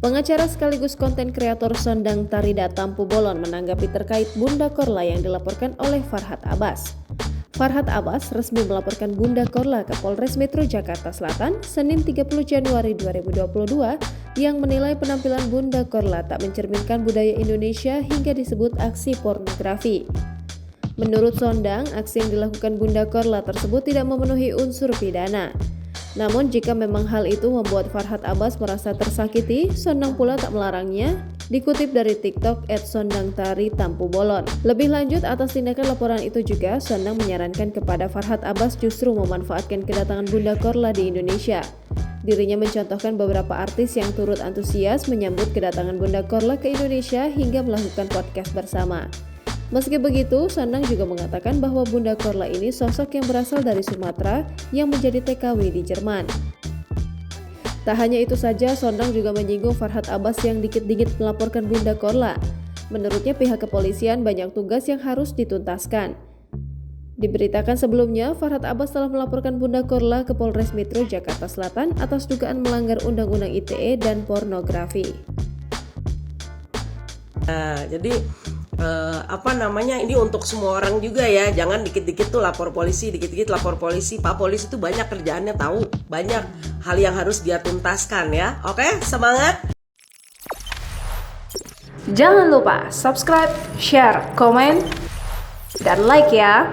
Pengacara sekaligus konten kreator Sondang Tarida Tampu Bolon menanggapi terkait Bunda Korla yang dilaporkan oleh Farhad Abbas. Farhad Abbas resmi melaporkan Bunda Korla ke Polres Metro Jakarta Selatan Senin 30 Januari 2022 yang menilai penampilan Bunda Korla tak mencerminkan budaya Indonesia hingga disebut aksi pornografi. Menurut Sondang, aksi yang dilakukan Bunda Korla tersebut tidak memenuhi unsur pidana. Namun jika memang hal itu membuat Farhad Abbas merasa tersakiti, Sondang pula tak melarangnya, dikutip dari TikTok @sondangtaritampubolon. Lebih lanjut atas tindakan laporan itu juga, Sondang menyarankan kepada Farhad Abbas justru memanfaatkan kedatangan Bunda Korla di Indonesia. Dirinya mencontohkan beberapa artis yang turut antusias menyambut kedatangan Bunda Korla ke Indonesia hingga melakukan podcast bersama. Meski begitu, Sondang juga mengatakan bahwa Bunda Korla ini sosok yang berasal dari Sumatera yang menjadi TKW di Jerman. Tak hanya itu saja, Sondang juga menyinggung Farhad Abbas yang dikit-dikit melaporkan Bunda Korla. Menurutnya pihak kepolisian banyak tugas yang harus dituntaskan. Diberitakan sebelumnya, Farhad Abbas telah melaporkan Bunda Korla ke Polres Metro Jakarta Selatan atas dugaan melanggar Undang-Undang ITE dan pornografi. Jadi ini untuk semua orang juga ya, jangan dikit-dikit tuh lapor polisi, dikit-dikit lapor polisi. Pak polisi itu banyak kerjaannya, tahu, banyak hal yang harus dia tuntaskan ya. Oke, semangat. Jangan lupa subscribe, share, komen, dan like ya.